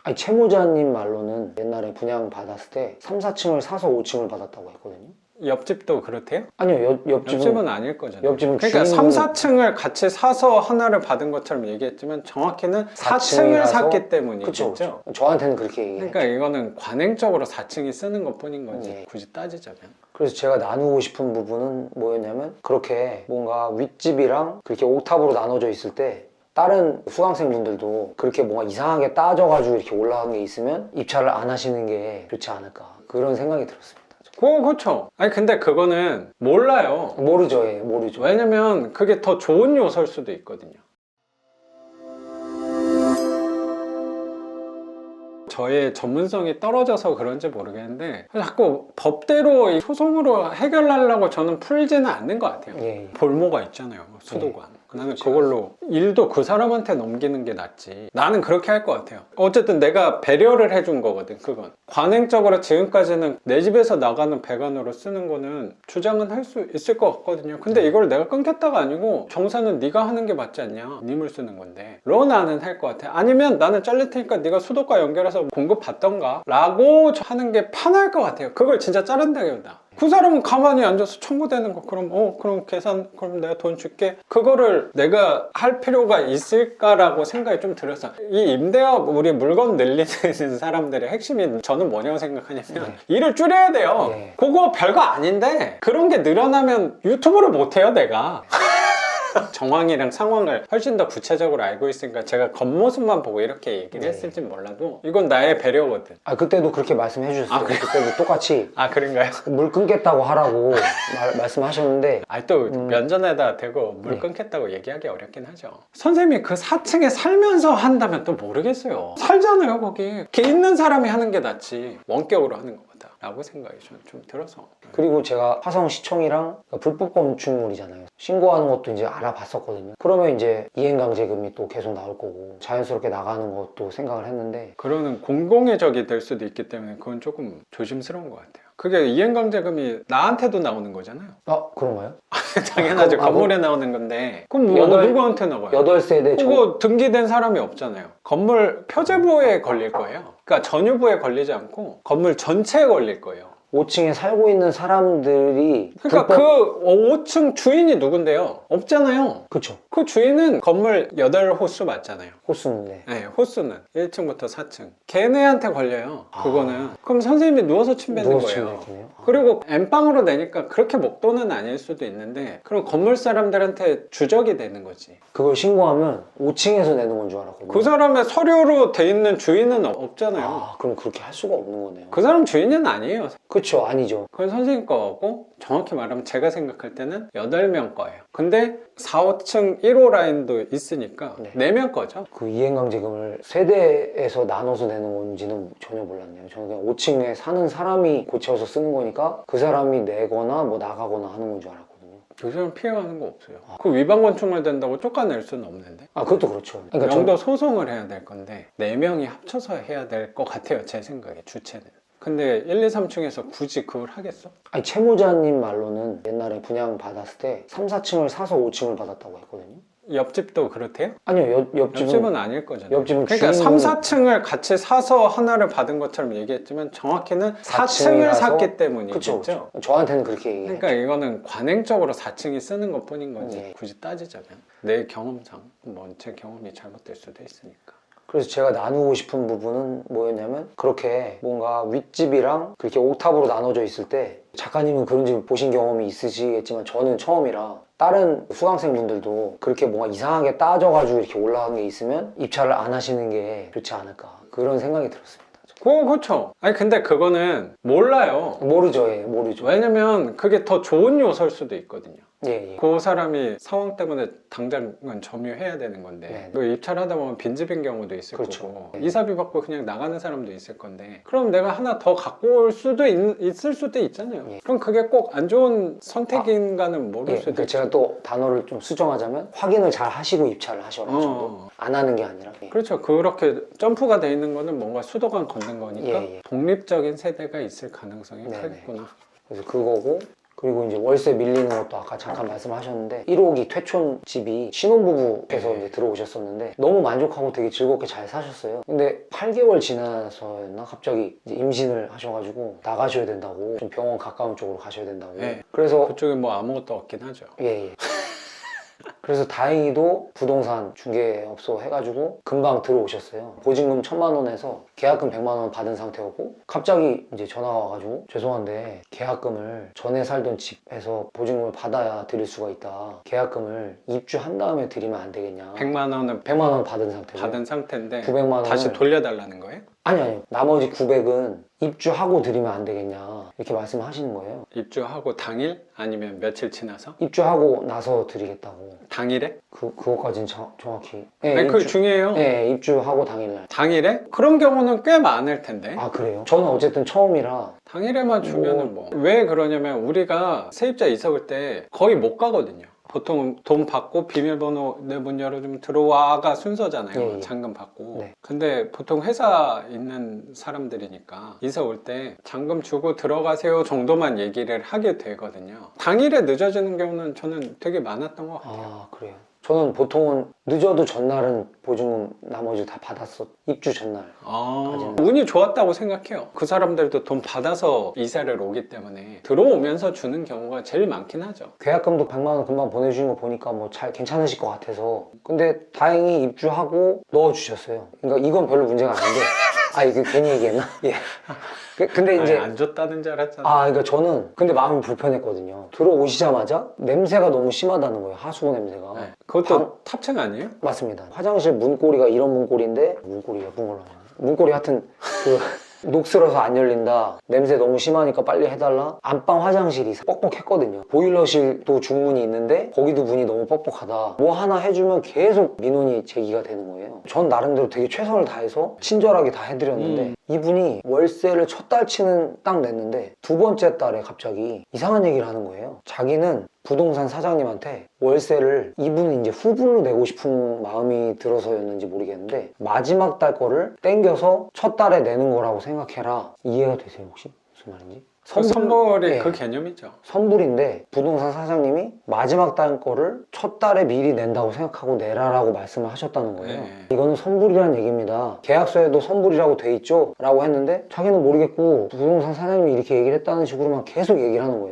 아니 채무자님 말로는 옛날에 분양 받았을 때 3, 4층을 사서 5층을 받았다고 했거든요. 옆집도 그렇대요? 아니요, 옆집은 아닐 거잖아요. 옆집은 그러니까 주인분이 3, 4층을 같이 사서 하나를 받은 것처럼 얘기했지만 정확히는 4층을 4층이라서 샀기 때문이죠. 그쵸. 저한테는 그렇게 얘기했죠. 그러니까 이거는 관행적으로 4층이 쓰는 것 뿐인 거지. 네. 굳이 따지자면. 그래서 제가 나누고 싶은 부분은 뭐였냐면 그렇게 뭔가 윗집이랑 그렇게 옥탑으로 나눠져 있을 때 다른 수강생분들도 그렇게 뭔가 이상하게 따져가지고 이렇게 올라간 게 있으면 입찰을 안 하시는 게 좋지 않을까 그런 생각이 들었습니다. 그렇죠. 아니 근데 그거는 몰라요. 모르죠, 예, 모르죠. 왜냐면 그게 더 좋은 요소일 수도 있거든요. 저의 전문성이 떨어져서 그런지 모르겠는데 자꾸 법대로 이 소송으로 해결하려고 저는 풀지는 않는 것 같아요. 예, 예. 볼모가 있잖아요, 수도관. 나는 그걸로 일도 그 사람한테 넘기는 게 낫지. 나는 그렇게 할 것 같아요. 어쨌든 내가 배려를 해준 거거든, 그건. 관행적으로 지금까지는 내 집에서 나가는 배관으로 쓰는 거는 주장은 할 수 있을 것 같거든요. 근데 이걸 내가 끊겠다가 아니고 정사는 네가 하는 게 맞지 않냐, 님을 쓰는 건데 로 나는 할 것 같아. 아니면 나는 잘릴 테니까 네가 수도과 연결해서 공급 받던가 라고 하는 게 편할 것 같아요. 그걸 진짜 자른다기보다. 그 사람은 가만히 앉아서 청구되는 거 그럼 계산 그럼 내가 돈 줄게 그거를 내가 할 필요가 있을까라고 생각이 좀 들었어. 이 임대업 우리 물건 늘리는 사람들의 핵심이 저는 뭐냐고 생각하냐면 일을 줄여야 돼요. 그거 별거 아닌데 그런 게 늘어나면 유튜브를 못해요 내가. 정황이랑 상황을 훨씬 더 구체적으로 알고 있으니까 제가 겉모습만 보고 이렇게 얘기를 했을진 몰라도 이건 나의 배려거든. 아 그때도 그렇게 말씀해 주셨어요. 그때도 똑같이 그런가요? 물 끊겠다고 하라고 말씀하셨는데 또 면전에다 대고 물 끊겠다고 얘기하기 어렵긴 하죠. 선생님이 그 4층에 살면서 한다면 또 모르겠어요. 살잖아요 거기. 그 있는 사람이 하는 게 낫지 원격으로 하는 것보다 라고 생각이 저는 좀 들어서. 그리고 제가 화성시청이랑 불법 건축물이잖아요. 신고하는 것도 이제 알아봤었거든요. 그러면 이제 이행강제금이 또 계속 나올 거고 자연스럽게 나가는 것도 생각을 했는데 그러는 공공의 적이 될 수도 있기 때문에 그건 조금 조심스러운 것 같아요. 그게 이행강제금이 나한테도 나오는 거잖아요. 아 그런가요? 당연하죠. 건물에 나오는 건데 그럼 뭐 누구한테 나가요? 8세대 그거 등기된 사람이 없잖아요. 건물 표제부에 걸릴 거예요. 그러니까 전유부에 걸리지 않고 건물 전체에 걸릴 거예요. 5층에 살고 있는 사람들이 그러니까 그 5층 주인이 누군데요? 없잖아요. 그쵸. 그 주인은 건물 8호수 맞잖아요. 호수인데 네, 호수는 1층부터 4층 걔네한테 걸려요. 그거는 그럼 선생님이 누워서 침 뱉는 거예요. 그리고 엠빵으로 내니까 그렇게 목돈은 아닐 수도 있는데 그럼 건물 사람들한테 주적이 되는 거지. 그걸 신고하면 5층에서 내는 건 줄 알았거든요. 그 사람의 서류로 돼 있는 주인은 없잖아요. 그럼 그렇게 할 수가 없는 거네요. 그 사람 주인은 아니에요. 그쵸, 아니죠. 그건 선생님 거고 정확히 말하면 제가 생각할 때는 8명 거예요. 근데 4, 5층 1호 라인도 있으니까 4명 거죠. 그 이행강제금을 세대에서 나눠서 내는 건지는 전혀 몰랐네요. 저는 그냥 5층에 사는 사람이 고쳐서 쓰는 거니까 그 사람이 내거나 뭐 나가거나 하는 건 줄 알았거든요. 요즘은 피해가는 거 없어요. 그 위반 건축물 된다고 쫓아낼 수는 없는데. 그것도 그렇죠. 그러니까 명도 소송을 해야 될 건데 4명이 합쳐서 해야 될 것 같아요. 제 생각에 주체는. 근데 1, 2, 3층에서 굳이 그걸 하겠어? 아니 채무자님 말로는 옛날에 분양 받았을 때 3, 4층을 사서 5층을 받았다고 했거든요. 옆집도 그렇대요? 아니요, 옆집은 아닐 거잖아요. 옆집은 그러니까 3, 4층을 같이 사서 하나를 받은 것처럼 얘기했지만 정확히는 4층을 샀기 때문이죠. 그쵸. 저한테는 그렇게 얘기했죠. 그러니까 이거는 관행적으로 4층이 쓰는 것 뿐인 거지. 굳이 따지자면 내 경험상 제 경험이 잘못될 수도 있으니까. 그래서 제가 나누고 싶은 부분은 뭐였냐면 그렇게 뭔가 윗집이랑 그렇게 옥탑으로 나눠져 있을 때 작가님은 그런 집 보신 경험이 있으시겠지만 저는 처음이라 다른 수강생분들도 그렇게 뭔가 이상하게 따져가지고 이렇게 올라간 게 있으면 입찰을 안 하시는 게 좋지 않을까 그런 생각이 들었습니다. 그렇죠. 아니 근데 그거는 몰라요. 모르죠. 모르죠. 왜냐면 그게 더 좋은 요소일 수도 있거든요. 그 사람이 상황 때문에 당장은 점유해야 되는 건데 뭐 입찰하다 보면 빈집인 경우도 있을 거고 이사비 받고 그냥 나가는 사람도 있을 건데 그럼 내가 하나 더 갖고 올 수도 있을 수도 있잖아요. 그럼 그게 꼭 안 좋은 선택인가는 모를 수도 있죠. 제가 또 단어를 좀 수정하자면 확인을 잘 하시고 입찰을 하셔라 정도. 안 하는 게 아니라 그렇죠. 그렇게 점프가 돼 있는 거는 뭔가 수도관 걷는 거니까 독립적인 세대가 있을 가능성이 크겠구나. 그래서 그거고 그리고 이제 월세 밀리는 것도 아까 잠깐 말씀하셨는데 1호기 퇴촌 집이 신혼부부께서 네. 이제 들어오셨었는데 너무 만족하고 되게 즐겁게 잘 사셨어요. 근데 8개월 지나서였나 갑자기 이제 임신을 하셔가지고 나가셔야 된다고, 좀 병원 가까운 쪽으로 가셔야 된다고. 네. 그래서 그쪽에 뭐 아무것도 없긴 하죠. 예. 그래서 다행히도 부동산 중개업소 해가지고 금방 들어오셨어요. 보증금 1,000만 원에서 계약금 100만 원 받은 상태였고 갑자기 이제 전화가 와가지고 죄송한데 계약금을 전에 살던 집에서 보증금을 받아야 드릴 수가 있다. 계약금을 입주한 다음에 드리면 안 되겠냐. 100만 원은 100만 원 받은 상태고 받은 상태인데 900만 원을 다시 돌려달라는 거예요? 아니요. 나머지 900은 입주하고 드리면 안 되겠냐 이렇게 말씀을 하시는 거예요. 입주하고 당일? 아니면 며칠 지나서? 입주하고 나서 드리겠다고. 당일에? 그거까지는 정확히. 아니, 그게 중요해요. 네, 입주하고 당일날. 당일에? 그런 경우는 꽤 많을 텐데. 아, 그래요? 저는 어쨌든 처음이라. 당일에만 주면은 뭐. 왜 그러냐면 우리가 세입자 이사 올 때 거의 못 가거든요. 보통 돈 받고 비밀번호 내 문 열어주면 들어와가 순서잖아요. 예, 예. 잔금 받고. 네. 근데 보통 회사 있는 사람들이니까 이사 올 때 잔금 주고 들어가세요 정도만 얘기를 하게 되거든요. 당일에 늦어지는 경우는 저는 되게 많았던 것 같아요. 아, 그래요? 저는 보통은 늦어도 전날은 보증금 나머지 다 받았어. 입주 전날. 운이 좋았다고 생각해요. 그 사람들도 돈 받아서 이사를 오기 때문에 들어오면서 주는 경우가 제일 많긴 하죠. 계약금도 100만 원 금방 보내주신 거 보니까 뭐 잘 괜찮으실 것 같아서. 근데 다행히 입주하고 넣어주셨어요. 그러니까 이건 별로 문제가 아닌데. 아, 이거 괜히 얘기했나? 예. 근데 이제. 아니, 안 줬다는 줄 알았잖아. 아, 그러니까 저는 근데 마음이 불편했거든요. 들어오시자마자 냄새가 너무 심하다는 거예요. 하수구 냄새가. 네. 그것도 탑층 아니에요? 맞습니다. 화장실 문고리가 이런 문고리인데 문고리 예쁜 걸로 하냐. 문고리 하여튼 그 녹슬어서 안 열린다. 냄새 너무 심하니까 빨리 해달라. 안방 화장실이 뻑뻑했거든요. 보일러실도 중문이 있는데 거기도 문이 너무 뻑뻑하다. 뭐 하나 해주면 계속 민원이 제기가 되는 거예요. 전 나름대로 되게 최선을 다해서 친절하게 다 해드렸는데 이분이 월세를 첫 달 치는 딱 냈는데 두 번째 달에 갑자기 이상한 얘기를 하는 거예요. 자기는 부동산 사장님한테 월세를 이분은 이제 후불로 내고 싶은 마음이 들어서였는지 모르겠는데 마지막 달 거를 땡겨서 첫 달에 내는 거라고 생각해라. 이해가 되세요 혹시? 무슨 말인지? 선불이 네. 그 개념이죠. 선불인데 부동산 사장님이 마지막 달 거를 첫 달에 미리 낸다고 생각하고 내라라고 말씀을 하셨다는 거예요. 네. 이거는 선불이라는 얘기입니다. 계약서에도 선불이라고 돼 있죠? 라고 했는데 자기는 모르겠고 부동산 사장님이 이렇게 얘기를 했다는 식으로만 계속 얘기를 하는 거예요.